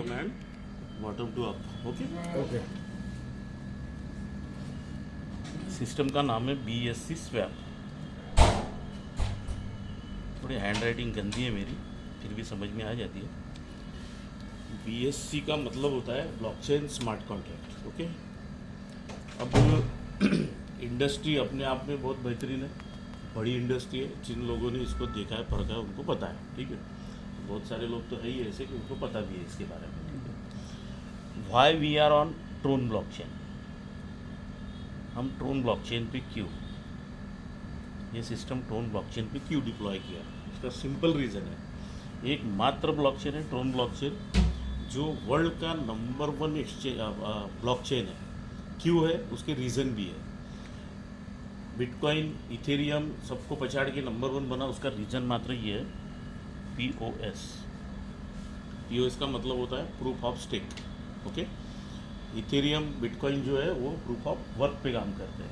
bottom and bottom to up. Okay. System का नाम है BSC स्वैप. थोड़ी हैंड राइटिंग गंदी है मेरी, फिर भी समझ में आ जाती है. BSC का मतलब होता है ब्लॉकचेन स्मार्ट कॉन्ट्रैक्ट. ओके. अब इंडस्ट्री अपने आप में बहुत बेहतरीन है, बड़ी इंडस्ट्री है. जिन लोगों ने इसको देखा है, परखा है, उनको पता है. ठीक है. बहुत सारे लोग तो है ही ऐसे कि उनको पता भी है इसके बारे में. ठीक है. Why we are on Tron blockchain. हम ट्रोन ब्लॉकचेन पे क्यों, ये सिस्टम ट्रोन ब्लॉकचेन पे क्यों डिप्लॉय किया, इसका सिंपल रीज़न है. एक मात्र ब्लॉकचेन है ट्रोन ब्लॉकचेन, जो वर्ल्ड का नंबर 1 एक्सचेंज ब्लॉकचेन है. क्यों है, उसके रीज़न भी है. बिटकॉइन, इथेरियम सबको पछाड़ के नंबर 1 बना, उसका रीज़न मात्र ये है POS. POS का मतलब होता है proof of stake. Okay. Ethereum, bitcoin जो है वो प्रूफ ऑफ वर्क पे काम करते हैं.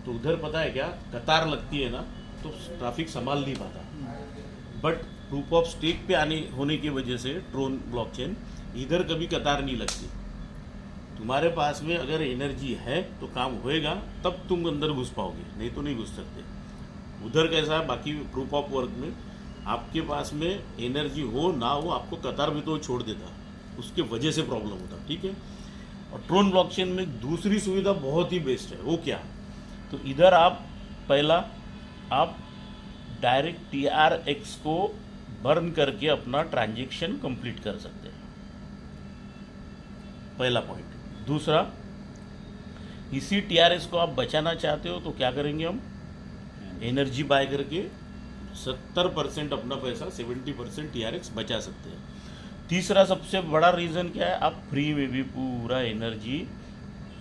तो उधर पता है क्या, कतार लगती है ना, तो ट्रैफिक संभाल नहीं पाता. बट प्रूफ ऑफ स्टेक पे होने की वजह से ट्रोन ब्लॉकचेन, इधर कभी कतार नहीं लगती. तुम्हारे पास में अगर एनर्जी है तो काम होएगा, तब तुम अंदर घुस पाओगे, नहीं तो नहीं घुस सकते. उधर कैसा है, बाकी प्रूफ ऑफ वर्क में आपके पास में एनर्जी हो ना हो, आपको कतार में तो छोड़ देता, उसके वजह से प्रॉब्लम होता. ठीक है. और ट्रोन ब्लॉकचेन में दूसरी सुविधा बहुत ही बेस्ट है. वो क्या, तो इधर आप डायरेक्ट TRX को बर्न करके अपना ट्रांजैक्शन कंप्लीट कर सकते हैं. पहला पॉइंट. दूसरा, इसी TRX को आप बचाना चाहते हो तो क्या करेंगे, हम एनर्जी बाय करके 70% अपना पैसा, 70% TRX बचा सकते हैं. तीसरा सबसे बड़ा रीज़न क्या है, आप फ्री में भी पूरा एनर्जी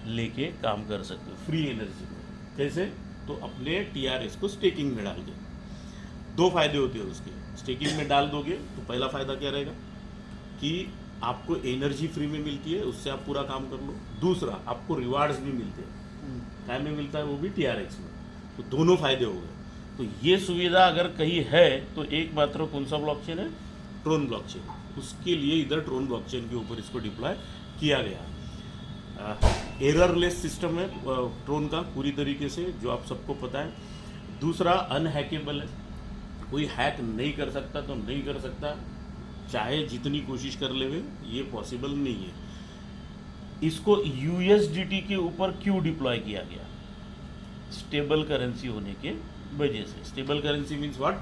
लेके काम कर सकते हो. फ्री एनर्जी में कैसे, तो अपने TRX को स्टेकिंग में डाल के. 2 फायदे होते हैं उसके. स्टेकिंग में डाल दोगे तो पहला फ़ायदा क्या रहेगा कि आपको एनर्जी फ्री में मिलती है, उससे आप पूरा काम कर लो. दूसरा, आपको रिवार्ड्स भी मिलते हैं. टाइम में मिलता है, वो भी TRX में. तो दोनों फायदे हो गए. तो ये सुविधा अगर कहीं है तो एकमात्र कौन सा ब्लॉकचेन है, ट्रोन ब्लॉकचेन. उसके लिए इधर ट्रोन ब्लॉकचेन के ऊपर इसको डिप्लॉय किया गया. एररलेस सिस्टम है ट्रोन का पूरी तरीके से, जो आप सबको पता है. दूसरा, अनहैकेबल है, कोई हैक नहीं कर सकता तो नहीं कर सकता, चाहे जितनी कोशिश कर लेवे, ये पॉसिबल नहीं है. इसको USDT के ऊपर क्यों डिप्लॉय किया गया, स्टेबल करेंसी होने के वजह से. स्टेबल करेंसी मीन्स व्हाट,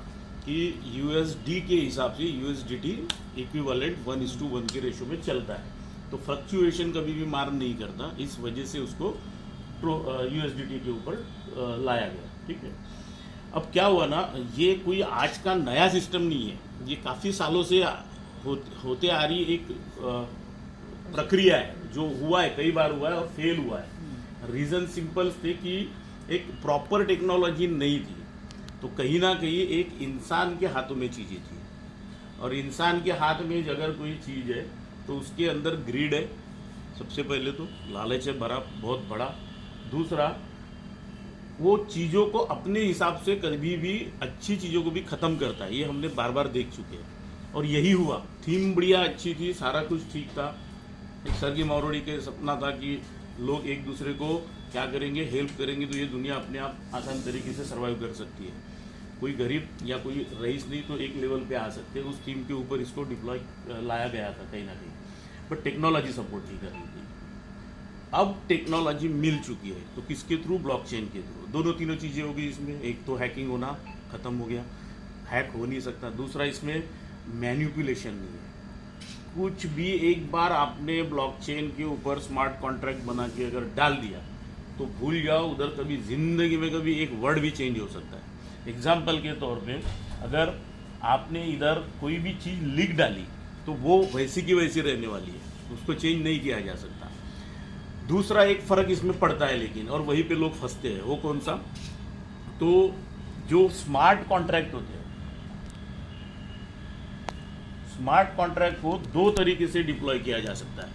कि USD के हिसाब से USDT इक्विवेलेंट 1:1 के रेशो में चलता है, तो फ्लक्चुएशन कभी भी मार नहीं करता. इस वजह से उसको USDT के ऊपर लाया गया. ठीक है. अब क्या हुआ ना, ये कोई आज का नया सिस्टम नहीं है, ये काफ़ी सालों से होते आ रही एक प्रक्रिया है, जो हुआ है, कई बार हुआ है और फेल हुआ है. रीज़न सिंपल थे कि एक प्रॉपर टेक्नोलॉजी नहीं थी, तो कहीं ना कहीं एक इंसान के हाथों में चीज़ें थी. और इंसान के हाथ में अगर कोई चीज़ है तो उसके अंदर ग्रीड है. सबसे पहले तो लालच है बहुत बड़ा. दूसरा, वो चीज़ों को अपने हिसाब से कभी भी, अच्छी चीज़ों को भी ख़त्म करता है. ये हमने बार बार देख चुके हैं. और यही हुआ. थीम बढ़िया अच्छी थी, सारा कुछ ठीक था. एक सर्गी मावरोडी के सपना था कि लोग एक दूसरे को क्या करेंगे, हेल्प करेंगे, तो ये दुनिया अपने आप आसान तरीके से सर्वाइव कर सकती है. कोई गरीब या कोई रईस नहीं तो एक लेवल पे आ सकते हैं. उस थीम के ऊपर इसको डिप्लॉय लाया गया था कहीं ना कहीं, बट टेक्नोलॉजी सपोर्ट नहीं कर रही थी. अब टेक्नोलॉजी मिल चुकी है, तो किसके थ्रू, ब्लॉकचेन के थ्रू. दोनों तीनों चीज़ें हो गई इसमें. एक तो हैकिंग होना ख़त्म हो गया, हैक हो नहीं सकता. दूसरा, इसमें मैनिपुलेशन नहीं है. कुछ भी एक बार आपने ब्लॉकचेन के ऊपर स्मार्ट कॉन्ट्रैक्ट बना के अगर डाल दिया तो भूल जाओ, उधर कभी ज़िंदगी में कभी एक वर्ड भी चेंज हो सकता है. एग्जाम्पल के तौर पे, अगर आपने इधर कोई भी चीज़ लिख डाली तो वो वैसी की वैसी रहने वाली है, उसको चेंज नहीं किया जा सकता. दूसरा एक फ़र्क इसमें पड़ता है लेकिन, और वहीं पे लोग फंसते हैं, वो कौन सा, तो जो स्मार्ट कॉन्ट्रैक्ट होते हैं, स्मार्ट कॉन्ट्रैक्ट को 2 तरीके से डिप्लॉय किया जा सकता है.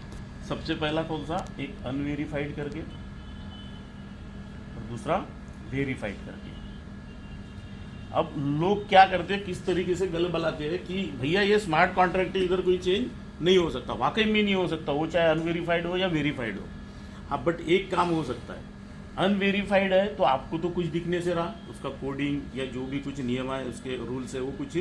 सबसे पहला कौन सा, एक अनवेरीफाइड करके, और दूसरा वेरीफाइड करके. अब लोग क्या करते हैं, किस तरीके से गल बलाते हैं कि भैया ये स्मार्ट कॉन्ट्रैक्ट है, इधर कोई चेंज नहीं हो सकता, वाकई में नहीं हो सकता, वो चाहे अनवेरीफाइड हो या वेरीफाइड हो। हाँ, बट एक काम हो सकता है, अनवेरीफाइड है तो आपको तो कुछ दिखने से रहा, उसका कोडिंग या जो भी कुछ नियम है, उसके रूल्स है, वो कुछ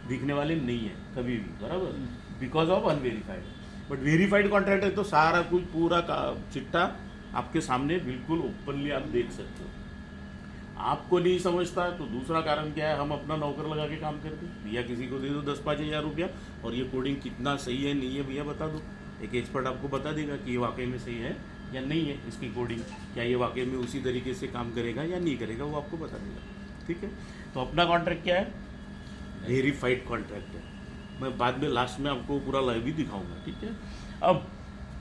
दिखने वाले नहीं है कभी भी, बराबर, because of unverified. But verified contract है तो सारा कुछ पूरा का चिट्ठा आपके सामने बिल्कुल ओपनली आप देख सकते हो। आपको नहीं समझता तो दूसरा कारण क्या है, हम अपना नौकर लगा के काम करते हैं, भैया किसी को दे दो 10-5 हज़ार रुपया और ये कोडिंग कितना सही है नहीं है भैया बता दो। एक एक्सपर्ट आपको बता देगा कि ये वाकई में सही है या नहीं है, इसकी कोडिंग क्या ये वाकई में उसी तरीके से काम करेगा या नहीं करेगा, वो आपको बता देगा। ठीक है, तो अपना कॉन्ट्रैक्ट क्या है, वेरीफाइड कॉन्ट्रैक्ट है। मैं बाद में लास्ट में आपको पूरा लाइव भी दिखाऊंगा। ठीक है, अब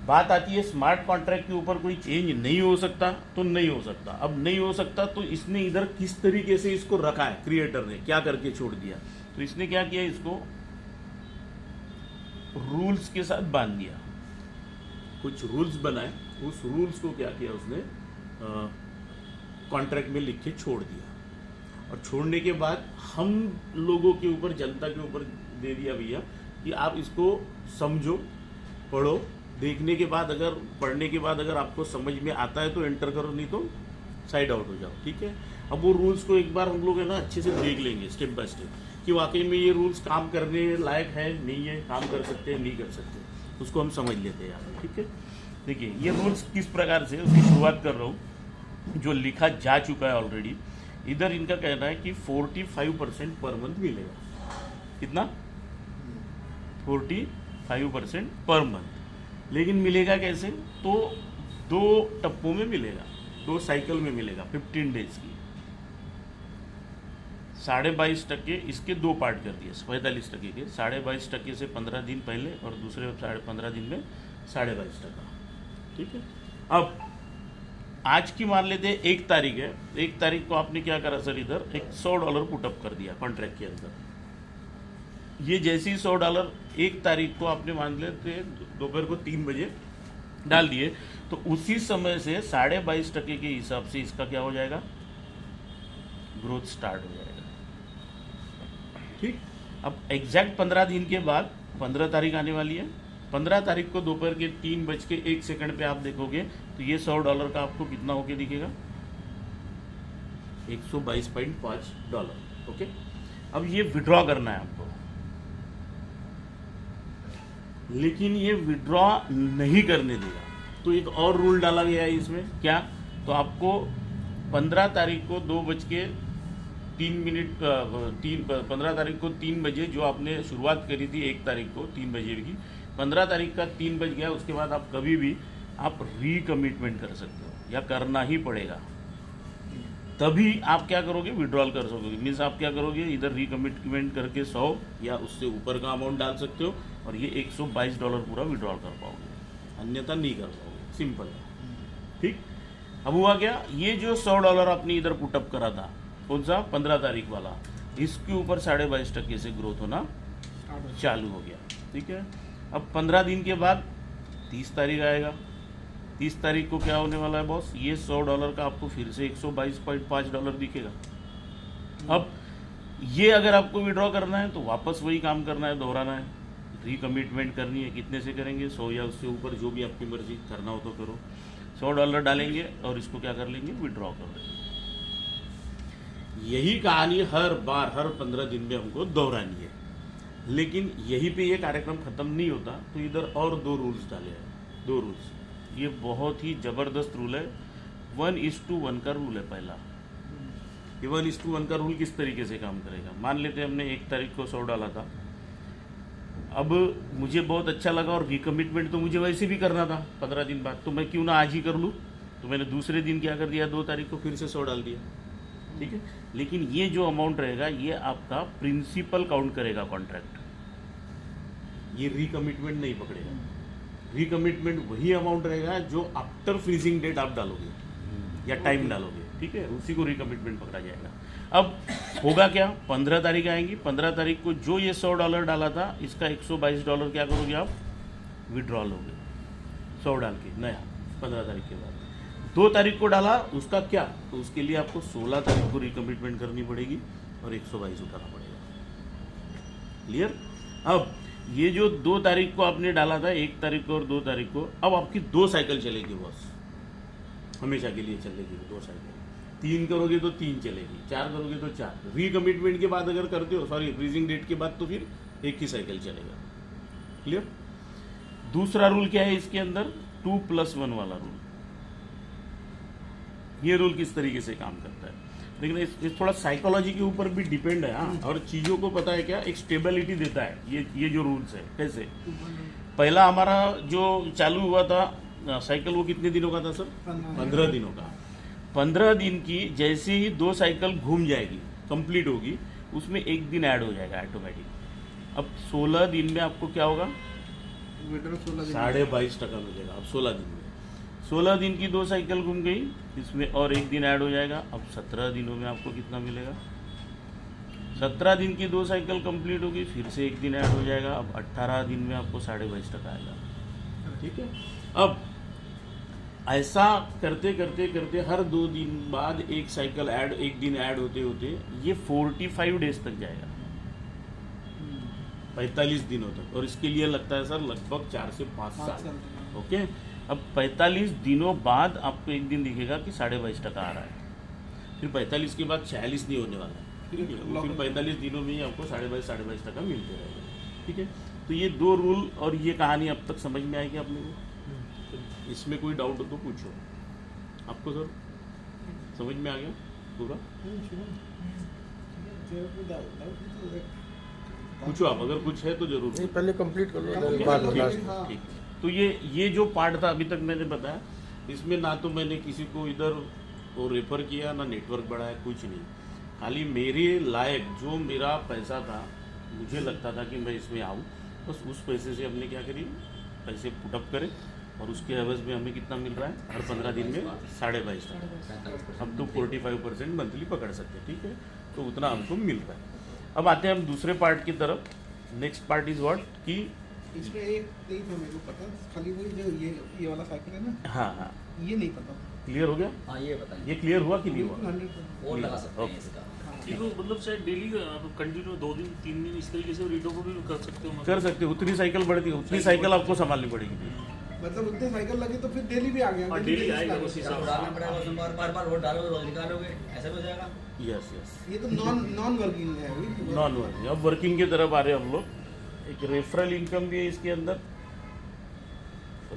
बात आती है स्मार्ट कॉन्ट्रैक्ट के ऊपर कोई चेंज नहीं हो सकता तो नहीं हो सकता। अब नहीं हो सकता तो इसने इधर किस तरीके से इसको रखा है, क्रिएटर ने क्या करके छोड़ दिया, तो इसने क्या किया, इसको रूल्स के साथ बांध दिया, कुछ रूल्स बनाए, उस रूल्स को क्या किया उसने कॉन्ट्रैक्ट में लिख के छोड़ दिया, और छोड़ने के बाद हम लोगों के ऊपर, जनता के ऊपर दे दिया भैया कि आप इसको समझो, पढ़ो, देखने के बाद अगर पढ़ने के बाद अगर आपको समझ में आता है तो एंटर करो, नहीं तो साइड आउट हो जाओ। ठीक है, अब वो रूल्स को एक बार हम लोग है ना अच्छे से देख लेंगे स्टेप बाय स्टेप कि वाकई में ये रूल्स काम करने लायक है नहीं है, काम कर सकते हैं नहीं कर सकते, उसको हम समझ लेते हैं यहाँ। ठीक है, देखिए ये रूल्स किस प्रकार से, उसकी शुरुआत कर रहा हूँ जो लिखा जा चुका है ऑलरेडी। इधर इनका कहना है कि 45% पर मंथ मिलेगा। कितना? 45% पर मंथ। लेकिन मिलेगा कैसे, तो 2 टप्पों में मिलेगा, 2 साइकिल में मिलेगा 15 डेज की। 22.5% इसके 2 पार्ट कर दिए, 45% के 22.5% से 15 दिन पहले और दूसरे 15 दिन में 22.5%। ठीक है, अब आज की मान लेते हैं 1 तारीख है, 1 तारीख को आपने क्या करा सर, इधर एक $100 पुटअप कर दिया कॉन्ट्रैक्ट के अंदर। ये जैसे ही $100 1 तारीख को आपने मान लेते दोपहर को 3 बजे डाल दिए, तो उसी समय से 22.5% के हिसाब से इसका क्या हो जाएगा, ग्रोथ स्टार्ट हो जाएगा। ठीक, अब एग्जैक्ट 15 दिन के बाद 15 तारीख आने वाली है, 15 तारीख को दोपहर के 3:01 पे आप देखोगे तो ये $100 का आपको कितना होके दिखेगा, $122.5। ओके, अब ये विड्रॉ करना है आपको, लेकिन ये विड्रॉ नहीं करने देगा, तो एक और रूल डाला गया है इसमें, क्या, तो आपको 15 तारीख को 15 तारीख को 3 बजे जो आपने शुरुआत करी थी 1 तारीख को 3 बजे की, 15 तारीख का 3 बज गया, उसके बाद आप कभी भी आप रीकमिटमेंट कर सकते हो या करना ही पड़ेगा, तभी आप क्या करोगे, विड्रॉल कर सकोगे। मीन्स आप क्या करोगे, इधर रिकमिटमेंट करके 100 या उससे ऊपर का अमाउंट डाल सकते हो और ये $122 पूरा विड्रॉल कर पाओगे, अन्यथा नहीं कर पाओगे, सिंपल है। ठीक, अब हुआ क्या, ये जो $100 आपने इधर पुटअप करा था, कौन सा 15 तारीख वाला, इसके ऊपर 22.5% से ग्रोथ होना चालू हो गया। ठीक है, अब 15 दिन के बाद 30 तारीख आएगा, 30 तारीख को क्या होने वाला है बॉस, ये $100 का आपको फिर से $122.5 दिखेगा। अब ये अगर आपको विड्रॉ करना है तो वापस वही काम करना है, दोहराना है, रिकमिटमेंट करनी है। कितने से करेंगे, 100 या उससे ऊपर, जो भी आपकी मर्जी, करना हो तो करो। $100 डालेंगे और इसको क्या कर लेंगे, विड्रॉ कर लेंगे। यही कहानी हर बार हर 15 दिन में हमको दोहरानी है, लेकिन यहीं पे ये कार्यक्रम खत्म नहीं होता, तो इधर और 2 रूल्स डाले हैं, 2 रूल्स। ये बहुत ही ज़बरदस्त रूल है, 1:1 का रूल है पहला। ये 1:1 का रूल किस तरीके से काम करेगा, मान लेते हैं हमने 1 तारीख को 100 डाला था, अब मुझे बहुत अच्छा लगा और रिकमिटमेंट तो मुझे वैसे भी करना था 15 दिन बाद, तो मैं क्यों ना आज ही कर लूँ, तो मैंने दूसरे दिन क्या कर दिया, 2 तारीख को फिर से 100 डाल दिया। ठीक है, लेकिन ये जो अमाउंट रहेगा ये आपका प्रिंसिपल काउंट करेगा कॉन्ट्रैक्ट, ये रिकमिटमेंट नहीं पकड़ेगा। रिकमिटमेंट वही अमाउंट रहेगा जो आफ्टर फ्रीजिंग डेट आप डालोगे या टाइम डालोगे, ठीक है, उसी को रिकमिटमेंट पकड़ा जाएगा। अब होगा क्या, 15 तारीख आएंगी, 15 तारीख को जो ये $100 डाला था इसका $122 क्या करोगे आप, विड्रॉ लोगे 100 डाल के नया 15 तारीख के बाद। 2 तारीख को डाला उसका क्या, तो उसके लिए आपको 16 तारीख को रिकमिटमेंट करनी पड़ेगी और 122 उठाना पड़ेगा। क्लियर। अब ये जो 2 तारीख को आपने डाला था, 1 तारीख को और 2 तारीख को, अब आपकी 2 साइकिल चलेगी बॉस, हमेशा के लिए चलेगी 2 साइकिल। 3 करोगे तो 3 चलेगी, 4 करोगे तो 4। रीकमिटमेंट के बाद अगर करते हो, सॉरी फ्रीजिंग डेट के बाद, तो फिर 1 ही साइकिल चलेगा। क्लियर। दूसरा रूल क्या है इसके अंदर, 2+1 वाला रूल। ये रूल किस तरीके से काम करता है, लेकिन इस थोड़ा साइकोलॉजी के ऊपर भी डिपेंड है। हाँ, और चीज़ों को पता है क्या, एक स्टेबिलिटी देता है ये जो रूल्स है। कैसे, पहला हमारा जो चालू हुआ था साइकिल, वो कितने दिनों का था सर? 15 दिनों का। 15 दिन की जैसे ही 2 साइकिल घूम जाएगी, कंप्लीट होगी, उसमें 1 दिन ऐड हो जाएगा ऑटोमेटिक। अब 16 दिन में आपको क्या होगा, 22.5% मिलेगा। अब 16 दिन में 16 दिन की 2 साइकिल घूम गई, इसमें और 1 दिन ऐड हो जाएगा। अब 17 दिनों में आपको कितना मिलेगा, 17 दिन की 2 साइकिल कंप्लीट होगी, फिर से 1 दिन ऐड हो जाएगा। अब 18 दिन में आपको 22.5% आएगा। ठीक है। अब ऐसा करते करते करते हर 2 दिन बाद 1 साइकिल ऐड, 1 दिन ऐड होते होते ये 45 डेज तक जाएगा, 45 दिनों तक। और इसके लिए लगता है सर लगभग 4 से 5 साल। ओके। अब 45 दिनों बाद आपको 1 दिन दिखेगा कि 22.5% आ रहा है। फिर 45 के बाद 46 नहीं होने वाला है, ठीक है। फिर 45 दिनों में ही आपको 22.5% मिलते रहेगा। ठीक है। तो ये 2 रूल और ये कहानी अब तक समझ में आएगी आप लोगों को? इसमें कोई डाउट हो तो पूछो। आपको सर समझ में आ गया पूरा? पूछो आप, अगर कुछ है तो जरूर। नहीं, पहले कंप्लीट कर लो, बाद में लास्ट। ठीक। तो ये जो पार्ट था अभी तक मैंने बताया, इसमें ना तो मैंने किसी को इधर वो रेफर किया, ना नेटवर्क बढ़ाया, कुछ नहीं। खाली मेरे लायक जो मेरा पैसा था, मुझे लगता था कि मैं इसमें आऊँ, बस उस पैसे से हमने क्या करी, पैसे पुटअप करे, और उसके एवज में हमें कितना मिल रहा है हर 15 दिन में 22.5%। हम तो 45% मंथली पकड़ सकते, ठीक है। तो उतना हमको मिल रहा है। अब आते हैं हम दूसरे पार्ट की तरफ। नेक्स्ट पार्ट इज व्हाट कि इसमें एक नहीं था मेरे को पता, खाली वही जो ये वाला साइकिल है ना, हाँ हाँ, ये नहीं पता। क्लियर हो गया? हाँ, ये बताइए, ये क्लियर हुआ कि नहीं हुआ? और लगा सकते हैं इसका। मतलब शायद डेली कंटिन्यू 2 दिन 3 दिन इस तरीके से रीडो को भी कर सकते हो? कर सकते हो। उतनी साइकिल बढ़ती है, उतनी साइकिल आपको संभालनी पड़ेगी। मतलब उतने साइकिल लगे तो फिर डेली भी आ गया। हाँ, डेली आएगा उसी हिसाब डालना पड़ेगा, उसमें बार वोट डालोगे, रोज निकालोगे, ऐसा हो जाएगा। यस यस, ये तो नॉन वर्किंग है अभी। Non working. अब वर्किंग की तरफ आ रहे हैं हम लोग। एक रेफरल इनकम भी है इसके अंदर।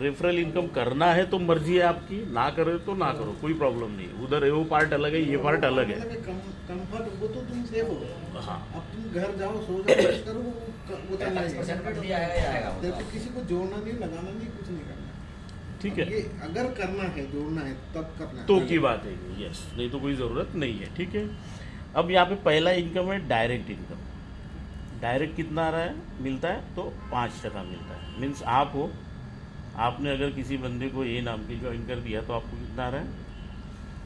रेफरल इनकम करना है तो मर्जी है आपकी, ना करे तो ना करो, कोई प्रॉब्लम नहीं। उधर वो पार्ट अलग है, ये पार्ट अलग है। कंफर्ट वो तो तुम सेफ हो। हाँ, अब तुम घर जाओ, सो जाओ, रेस्ट करो, वो 45% दिया है, तेरे को किसी को जोड़ना नहीं, लगाना नहीं, कुछ नहीं करना। ठीक है। ये अगर करना है, जोड़ना है, तब करना है तो की बात है ये, यस, नहीं तो कोई ज़रूरत नहीं है। ठीक है। अब यहाँ पे पहला इनकम है डायरेक्ट इनकम। डायरेक्ट कितना आ रहा है, मिलता है तो 5% मिलता है। मीन्स आप हो, आपने अगर किसी बंदे को ए नाम की ज्वाइन कर दिया तो आपको कितना आ रहा है,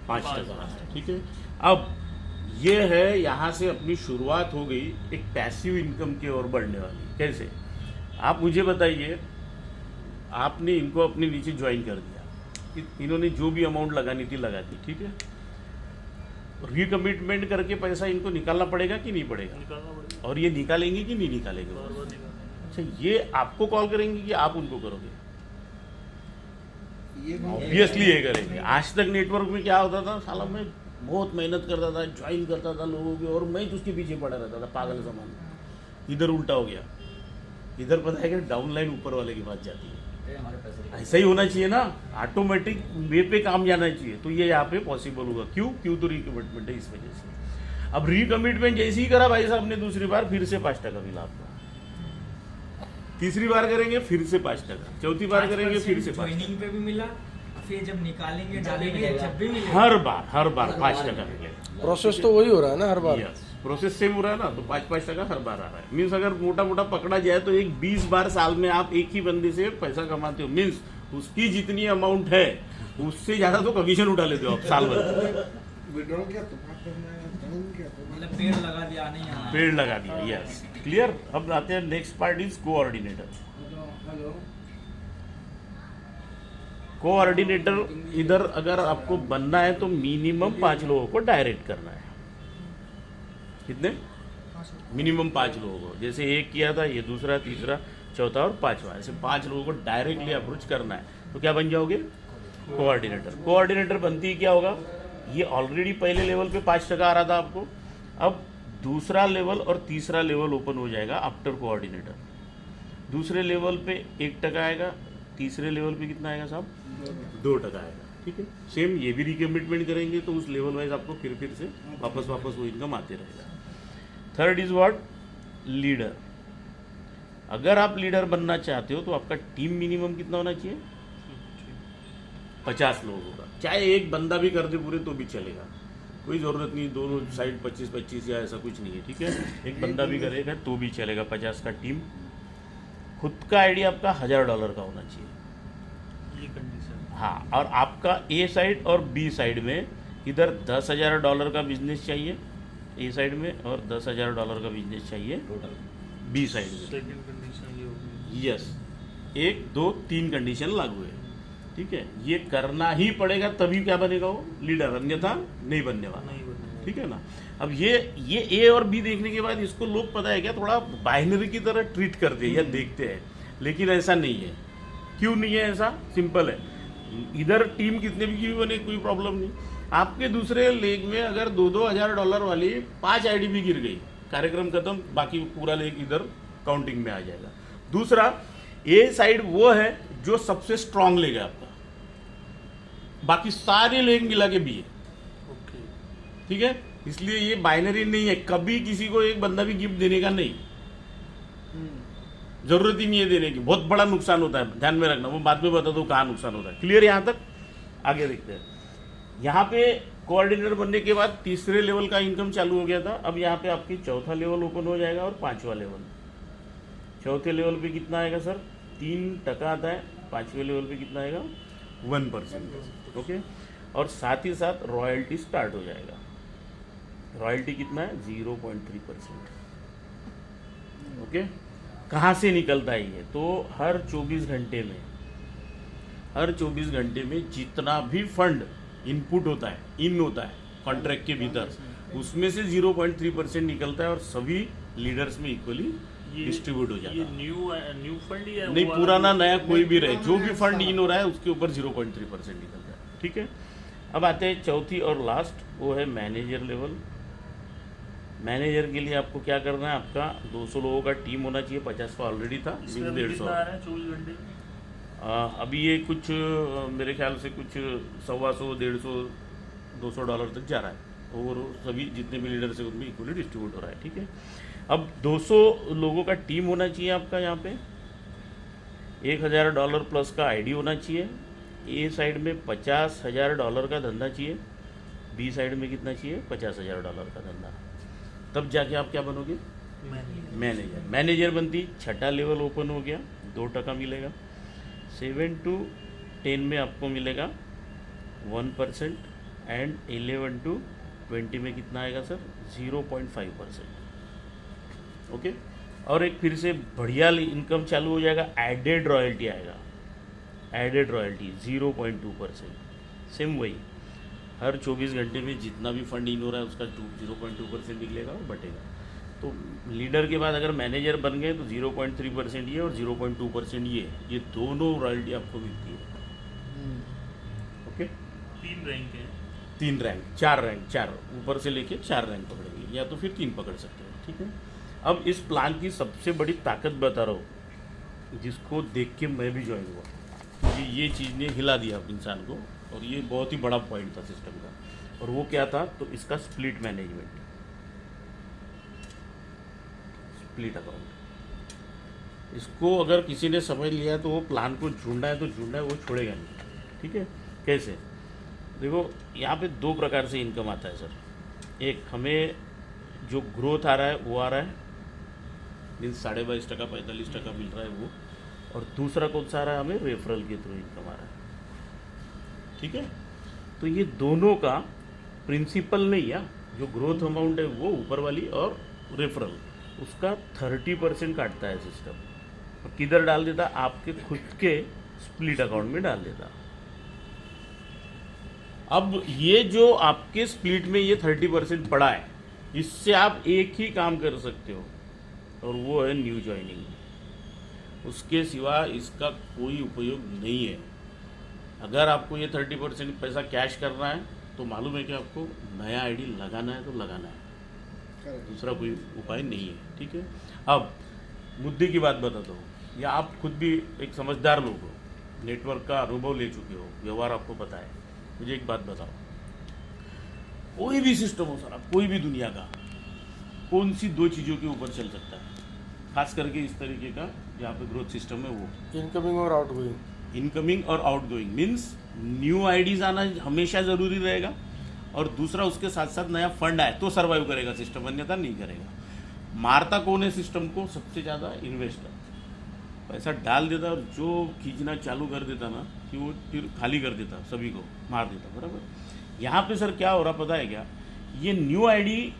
5% आ रहा है। ठीक है। अब ये है, यहाँ से अपनी शुरुआत हो गई एक पैसिव इनकम की ओर बढ़ने वाली। कैसे, आप मुझे बताइए, आपने इनको अपने नीचे ज्वाइन कर दिया, इन्होंने जो भी अमाउंट लगानी थी लगा दी, ठीक है। रिकमिटमेंट करके पैसा इनको निकालना पड़ेगा कि नहीं पड़ेगा? निकालना पड़ेगा। और ये निकालेंगे कि नहीं निकालेंगे? बार-बार निकालना। अच्छा, ये आपको कॉल करेंगे कि आप उनको करोगे? ये ऑब्वियसली ये करेंगे। आज तक नेटवर्क में क्या होता था, साला मैं बहुत मेहनत करता था, ज्वाइन करता था लोगों के, और मैं तो उसके पीछे पड़ा रहता था पागल समान। इधर उल्टा हो गया। इधर पता है कि डाउनलाइन ऊपर वाले की बात जाती है। ऐसा ही होना चाहिए ना, ऑटोमेटिक वे पे काम जाना चाहिए। तो ये यहाँ पे पॉसिबल होगा। क्यों तो रिकमिटमेंट है, इस वजह से। अब रिकमिटमेंट जैसे ही करा भाई साहब ने, दूसरी बार फिर से 5% मिला आपको। तीसरी बार करेंगे फिर से 5%, चौथी बार करेंगे फिर से 5%। ज्वाइनिंग पे भी मिला, फिर जब निकालेंगे डालेंगे जब भी मिलेगा, हर बार 5% मिलेगा। प्रोसेस तो वही हो रहा है ना हर बार। यस, प्रोसेस सेम हो रहा है ना, तो 5% हर बार आ रहा है। मीन्स अगर मोटा पकड़ा जाए तो एक 20 बार साल में आप एक ही बंदे से पैसा कमाते हो। मीन्स उसकी जितनी अमाउंट है उससे ज्यादा तो कमीशन उठा लेते हो आप साल भर। विड्रॉल क्या तुम्हारा करना है, डाउन क्या तुम्हारा? मतलब पेड़ लगा दिया नहीं यहाँ। पेड़ लगा दिया, यस, क्लियर। अब आते हैं next part is coordinator. Hello, coordinator इधर अगर आपको बनना है तो मिनिमम 5 लोगों को डायरेक्ट करना है। कितने? मिनिमम 5 लोगों को। जैसे एक किया था, ये दूसरा, तीसरा, चौथा और पांचवा, ऐसे 5 लोगों को डायरेक्टली अप्रोच करना है। तो क्या बन जाओगे? कोऑर्डिनेटर। कोऑर्डिनेटर बनती ही क्या होगा? ये ऑलरेडी पहले लेवल पे 5% आ रहा था आपको, अब दूसरा लेवल और तीसरा लेवल ओपन हो जाएगा आफ्टर कोऑर्डिनेटर। दूसरे लेवल पे 1% आएगा, तीसरे लेवल पे कितना आएगा साहब? 2% आएगा। ठीक है, सेम ये भी रिकमिटमेंट करेंगे तो उस लेवल वाइज आपको फिर से वापस वो इनकम आते रहेगा। Third is what? लीडर। अगर आप लीडर बनना चाहते हो तो आपका टीम मिनिमम कितना होना चाहिए? 50 लोगों का। चाहे एक बंदा भी कर दे पूरे तो भी चलेगा, कोई ज़रूरत नहीं, दोनों साइड 25-25 या ऐसा कुछ नहीं है। ठीक है, एक बंदा भी करेगा तो भी चलेगा। 50 का टीम। खुद का आईडी आपका $1000 का होना चाहिए। ये कंडीशन। हाँ, और आपका ए साइड और बी साइड में इधर $10,000 का बिजनेस चाहिए ए साइड में, और $10,000 का बिजनेस चाहिए टोटल बी साइड में। सेकंड कंडीशन ये होगी। यस, 1 2 3 कंडीशन लागू है। ठीक है, ये करना ही पड़ेगा तभी क्या बनेगा वो लीडर, अन्यथा नहीं बनने वाला। नहीं बनेगा। ठीक है ना। अब ये ए और बी देखने के बाद इसको लोग पता है क्या थोड़ा बाइनरी की तरह ट्रीट करते हैं या देखते हैं, लेकिन ऐसा नहीं है। क्यों नहीं है ऐसा? सिंपल है, इधर टीम कितने भी की बने कोई प्रॉब्लम नहीं। आपके दूसरे लेग में अगर $2,000 वाली 5 आईडी भी गिर गई, कार्यक्रम खत्म, बाकी पूरा लेग इधर काउंटिंग में आ जाएगा। दूसरा, ए साइड वो है जो सबसे स्ट्रांग लेग है आपका, बाकी सारे लेग मिला के बी है। ओके। ठीक है, इसलिए ये बाइनरी नहीं है। कभी किसी को एक बंदा भी गिफ्ट देने का नहीं, जरूरत ही नहीं है देने की। बहुत बड़ा नुकसान होता है, ध्यान में रखना, वो बाद में बता दो कहाँ नुकसान होता है। क्लियर यहां तक? आगे देखते हैं। यहाँ पे कोऑर्डिनेटर बनने के बाद तीसरे लेवल का इनकम चालू हो गया था। अब यहाँ पे आपकी चौथा लेवल ओपन हो जाएगा और 5वां लेवल। चौथे लेवल पे कितना आएगा सर? 3% आता है। 5वें लेवल पे कितना आएगा? 1%। ओके, और साथ ही साथ रॉयल्टी स्टार्ट हो जाएगा। रॉयल्टी कितना है? 0.3%। ओके, कहाँ से निकलता है ये? तो हर 24 घंटे में जितना भी फंड इनपुट होता है, इन होता है कॉन्ट्रैक्ट के भीतर, उसमें से 0.3% निकलता है और सभी लीडर्स में इक्वली डिस्ट्रीब्यूट हो जाता ये है। न्यू फंड या नहीं, वो वाला पुराना जो- नया कोई भी रहे, जो भी फंड इन हो रहा है उसके ऊपर 0.3% निकलता है। ठीक है, अब आते हैं चौथी और लास्ट, वो है मैनेजर लेवल। मैनेजर के लिए आपको क्या करना है? आपका 200 लोगों का टीम होना चाहिए। 50 का ऑलरेडी था, इसमें अभी 150। कितना आ रहा है 24 घंटे? अभी ये कुछ मेरे ख्याल से कुछ $125, $150, $200 तक जा रहा है, और सभी जितने भी लीडर्स हैं उनमें इक्वली डिस्ट्रीब्यूट हो रहा है। ठीक है, अब 200 लोगों का टीम होना चाहिए आपका। यहाँ पे $1,000 प्लस का आईडी होना चाहिए। ए साइड में $50,000 का धंधा चाहिए, बी साइड में कितना चाहिए? $50,000 का धंधा। तब जाके आप क्या बनोगे? मैनेजर। मैनेजर बनती 6ठा लेवल ओपन हो गया, 2% मिलेगा। 7 to 10 में आपको मिलेगा 1%, एंड 11 to 20 में कितना आएगा सर? 0.5%। ओके, और एक फिर से बढ़िया इनकम चालू हो जाएगा, एडेड रॉयल्टी आएगा। Added royalty 0.2%। सेम वही, हर 24 घंटे में जितना भी फंड इन हो रहा है उसका 0.2% निकलेगा और बटेगा। तो लीडर के बाद अगर मैनेजर बन गए तो 0.3% ये और 0.2% ये दोनों रॉयल्टी आपको मिलती है। ओके, 3 रैंक है। 3 रैंक, 4 रैंक, 4 ऊपर से लेके 4 रैंक पकड़ेंगे, या तो फिर 3 पकड़ सकते हो। ठीक है, अब इस प्लान की सबसे बड़ी ताकत बता रहा हूँ, जिसको देख के मैं भी ज्वाइन हुआ, क्योंकि ये चीज़ ने हिला दिया इंसान को, और ये बहुत ही बड़ा पॉइंट था सिस्टम का। और वो क्या था? तो इसका स्प्लिट मैनेजमेंट, स्प्लिट अकाउंट। इसको अगर किसी ने समझ लिया तो वो प्लान को ढूंढा है तो ढूंढा है, वो छोड़ेगा नहीं। ठीक है, कैसे? देखो, यहाँ पे 2 प्रकार से इनकम आता है सर। एक, हमें जो ग्रोथ आ रहा है वो आ रहा है, मीन्स 22.5% 45% मिल रहा है वो, और दूसरा कौन सा आ रहा है? हमें रेफरल के थ्रू इनकम आ रहा है। ठीक है, तो ये दोनों का प्रिंसिपल नहीं है, जो ग्रोथ अमाउंट है वो ऊपर वाली, और रेफरल उसका 30% काटता है सिस्टम, और किधर डाल देता? आपके खुद के स्प्लिट अकाउंट में डाल देता। अब ये जो आपके स्प्लिट में ये 30% पड़ा है, इससे आप एक ही काम कर सकते हो, और वो है न्यू ज्वाइनिंग। उसके सिवा इसका कोई उपयोग नहीं है। अगर आपको ये 30% पैसा कैश करना है तो मालूम है कि आपको नया आईडी लगाना है तो लगाना है, Correct. दूसरा कोई उपाय नहीं है। ठीक है, अब मुद्दे की बात बताता हूँ, या आप खुद भी एक समझदार लोग हो, नेटवर्क का अनुभव ले चुके हो, व्यवहार आपको पता है। मुझे एक बात बताओ, कोई भी सिस्टम हो सर, आप कोई भी दुनिया का, कौन सी दो चीज़ों के ऊपर चल सकता है, खास करके इस तरीके का जहाँ पे ग्रोथ सिस्टम है वो इनकमिंग और आउटगोइंग। इनकमिंग और आउटगोइंग मीन्स न्यू आईडीज आना हमेशा ज़रूरी रहेगा, और दूसरा उसके साथ साथ नया फंड आए तो सर्वाइव करेगा सिस्टम, अन्यथा नहीं करेगा। मारता कौन है सिस्टम को सबसे ज़्यादा? इन्वेस्टर। पैसा डाल देता और जो खींचना चालू कर देता ना कि वो फिर खाली कर देता, सभी को मार देता। बराबर। यहाँ पे सर क्या हो रहा पता है क्या, ये न्यू आईडी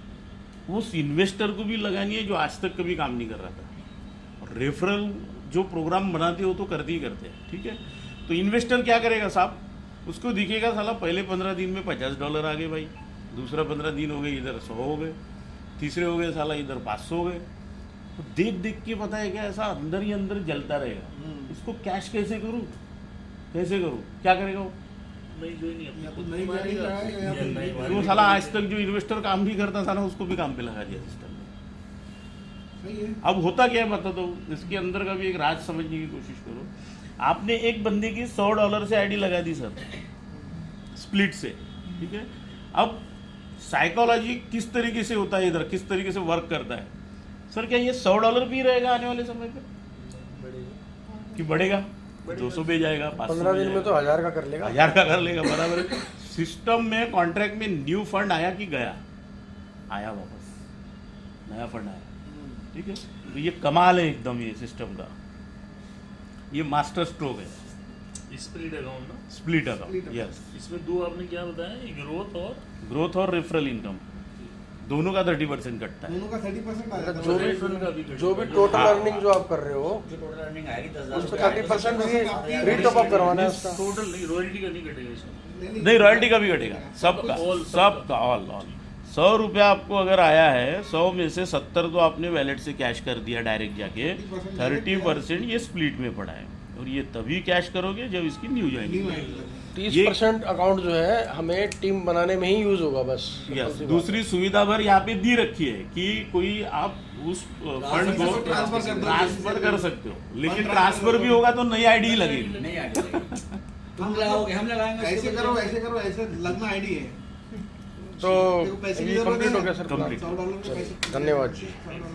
उस इन्वेस्टर को भी लगानी है जो आज तक कभी काम नहीं कर रहा था। और रेफरल जो प्रोग्राम बनाते हो तो करते ही करते हैं। ठीक है, तो इन्वेस्टर क्या करेगा साहब, उसको दिखेगा साला पहले 15 दिन में $50 आ गए भाई, दूसरा 15 दिन हो गए इधर 100 हो गए, तीसरे हो गए साला इधर 500 हो गए। तो देख देख के पता है क्या, ऐसा अंदर ही अंदर जलता रहेगा। इसको कैश कैसे करूँ, कैसे करूँ, क्या करेगा वो? नहीं जो ही नहीं या अपने तो नई गाड़ी लगाए या फिर नई नई- वो साला आज तक जो इन्वेस्टर काम भी करता था ना उसको भी काम पे लगा दिया सिस्टम ने। सही है। अब होता क्या है बता दो, इसके अंदर का भी एक राज समझने की कोशिश करो। आपने एक बंदे की $100 से आईडी लगा दी सर, स्प्लिट से। ठीक है, अब साइकोलॉजी किस तरीके से होता है इधर, किस तरीके से वर्क करता है सर? क्या ये $100 भी रहेगा आने वाले समय पे कि बढ़ेगा? 200 भी जाएगा, 500 15 भी दिन में तो जाएगा, 1000 का कर लेगा। 1000 का कर लेगा। बराबर है। सिस्टम में कॉन्ट्रैक्ट में न्यू फंड आया कि गया? आया, वापस नया फंड आया। ठीक है, तो ये कमाल है एकदम ये सिस्टम का, ये मास्टर स्ट्रोक है स्प्लिट अकाउंट ना, split Split account. account। Yes, इसमें दो आपने क्या बताया, ग्रोथ और ग्रोथ और रेफरल इनकम दोनों का 30% कटता है। दोनों का 30% आ जाता जो है। रेफरल का भी जो भी टोटल हाँ। अर्निंग जो आप कर रहे हो जो टोटल अर्निंग आएगी 10,000 उसका रुपये 30% आपकी भी रीटॉप अप करवाना है उसका। टोटल नहीं, रॉयल्टी का नहीं कटेगा इसमें। नहीं, रॉयल्टी का भी कटेगा, सबका, All, सबका, ऑल ऑल। 100 रुपया आपको अगर आया है, 100 में से 70 तो आपने वैलेट से कैश कर दिया डायरेक्ट जाके, 30% ये स्प्लिट में पड़ा है। और ये तभी कैश करोगे जब इसकी न्यू न्यू जाएगी। आईडी लगा। 30% अकाउंट जो है हमें टीम बनाने में ही यूज होगा बस। यस, दूसरी सुविधा भर यहाँ पे दी रखी है कि कोई आप उस फंड को ट्रांसफर कर सकते हो, लेकिन ट्रांसफर भी होगा तो नई आईडी ही लगेगी। नहीं आएगी तुम लगाओगे, हम लगाएंगे ऐसे उसके करो बदले। ऐसे करो, ऐसे लगना आईडी है तो देखो पैसे की ये जरूरत कंप्लीट हो है। गया सर। Complete। $100 के पैसे धन्यवाद जी। $100